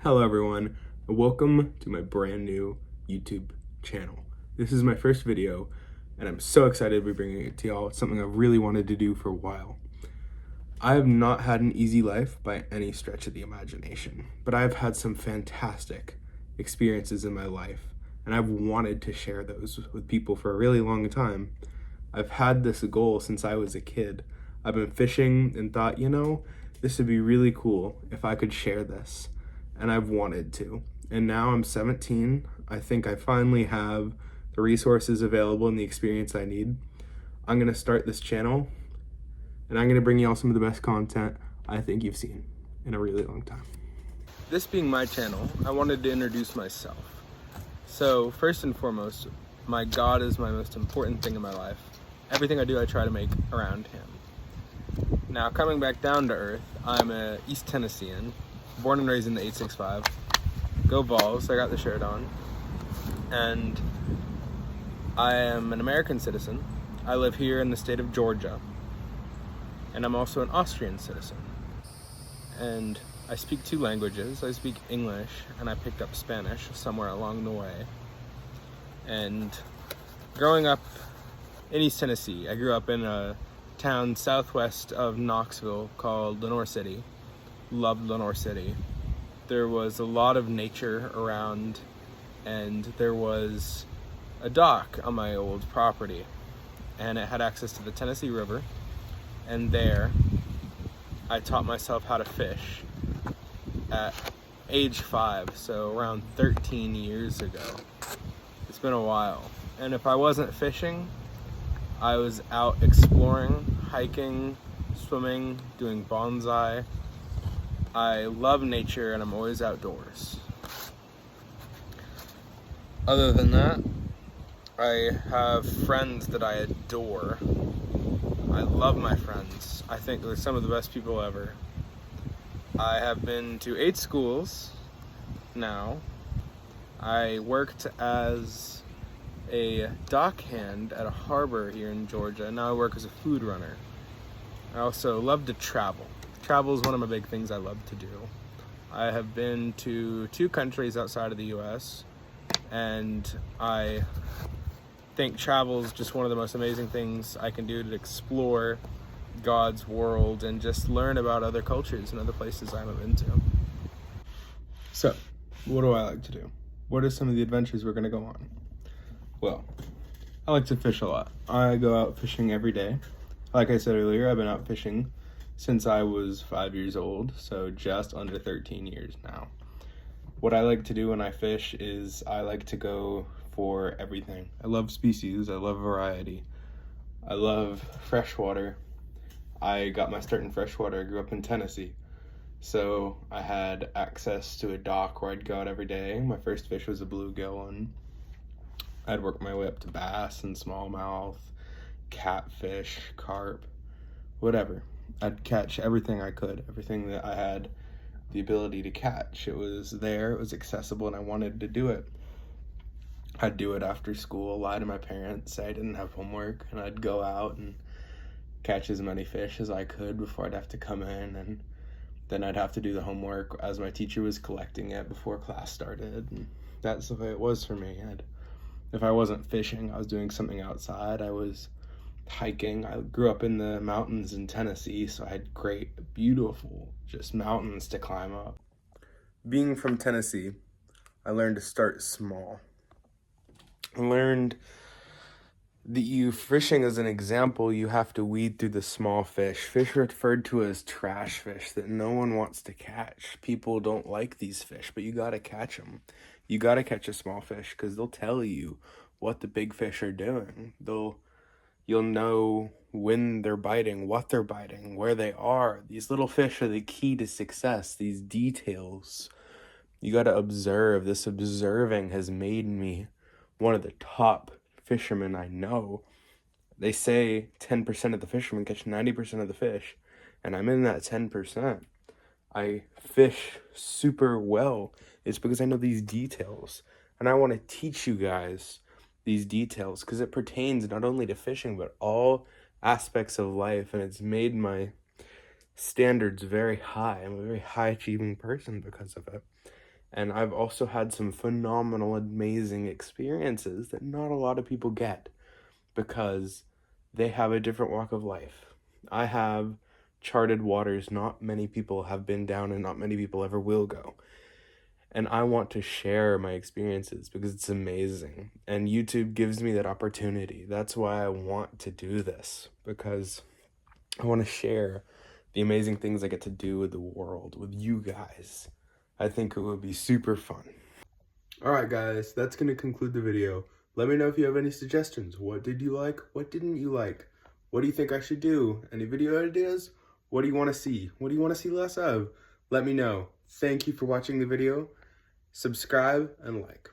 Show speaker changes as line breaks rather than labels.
Hello everyone, and welcome to my brand new YouTube channel. This is my first video, and I'm so excited to be bringing it to y'all. It's something I've really wanted to do for a while. I have not had an easy life by any stretch of the imagination, but I've had some fantastic experiences in my life, and I've wanted to share those with people for a really long time. I've had this goal since I was a kid. I've been fishing and thought, this would be really cool if I could share this, and I've wanted to. And now I'm 17. I think I finally have the resources available and the experience I need. I'm gonna start this channel, and I'm gonna bring y'all some of the best content I think you've seen in a really long time. This being my channel, I wanted to introduce myself. So first and foremost, my God is my most important thing in my life. Everything I do, I try to make around him. Now, coming back down to earth, I'm a East Tennessean, born and raised in the 865. Go Vols, I got the shirt on. And I am an American citizen. I live here in the state of Georgia. And I'm also an Austrian citizen. And I speak 2 languages. I speak English, and I picked up Spanish somewhere along the way. And growing up in East Tennessee, I grew up in a town southwest of Knoxville called Lenore City. Loved Lenore City. There was a lot of nature around, and there was a dock on my old property, and it had access to the Tennessee River. And there, I taught myself how to fish at age 5, so around 13 years ago. It's been a while. And if I wasn't fishing, I was out exploring, hiking, swimming, doing bonsai. I love nature, and I'm always outdoors. Other than that, I have friends that I adore. I love my friends. I think they're some of the best people ever. I have been to 8 schools now. I worked as a dock hand at a harbor here in Georgia. Now I work as a food runner. I also love to travel. Travel is one of my big things I love to do. I have been to 2 countries outside of the US, and I think travel is just one of the most amazing things I can do to explore God's world and just learn about other cultures and other places I've been to. So, what do I like to do? What are some of the adventures we're gonna go on? Well, I like to fish a lot. I go out fishing every day. Like I said earlier, I've been out fishing since I was 5 years old, so just under 13 years now. What I like to do when I fish is I like to go for everything. I love species, I love variety. I love freshwater. I got my start in freshwater. I grew up in Tennessee. So I had access to a dock where I'd go out every day. My first fish was a bluegill one. I'd work my way up to bass and smallmouth, catfish, carp, whatever. I'd catch everything I could, everything that I had the ability to catch. It was there, it was accessible, and I wanted to do it. I'd do it after school, lie to my parents, say I didn't have homework, and I'd go out and catch as many fish as I could before I'd have to come in, and then I'd have to do the homework as my teacher was collecting it before class started. And that's the way it was for me. If I wasn't fishing, I was doing something outside. I was hiking. I grew up in the mountains in Tennessee, so I had great, beautiful, just mountains to climb up. Being from Tennessee, I learned to start small. I learned that fishing as an example, you have to weed through the small fish referred to as trash fish that no one wants to catch. People don't like these fish, but you gotta catch them. You gotta catch a small fish because they'll tell you what the big fish are doing. You'll know when they're biting, what they're biting, where they are. These little fish are the key to success, these details. You gotta observe. This observing has made me one of the top fishermen I know. They say 10% of the fishermen catch 90% of the fish, and I'm in that 10%. I fish super well. It's because I know these details, and I want to teach you guys these details because it pertains not only to fishing but all aspects of life, and it's made my standards very high. I'm a very high achieving person because of it. And I've also had some phenomenal, amazing experiences that not a lot of people get because they have a different walk of life. I have charted waters not many people have been down and not many people ever will go. And I want to share my experiences because it's amazing. And YouTube gives me that opportunity. That's why I want to do this, because I want to share the amazing things I get to do with the world, with you guys. I think it would be super fun. Alright guys, that's going to conclude the video. Let me know if you have any suggestions. What did you like? What didn't you like? What do you think I should do? Any video ideas? What do you want to see? What do you want to see less of? Let me know. Thank you for watching the video. Subscribe and like.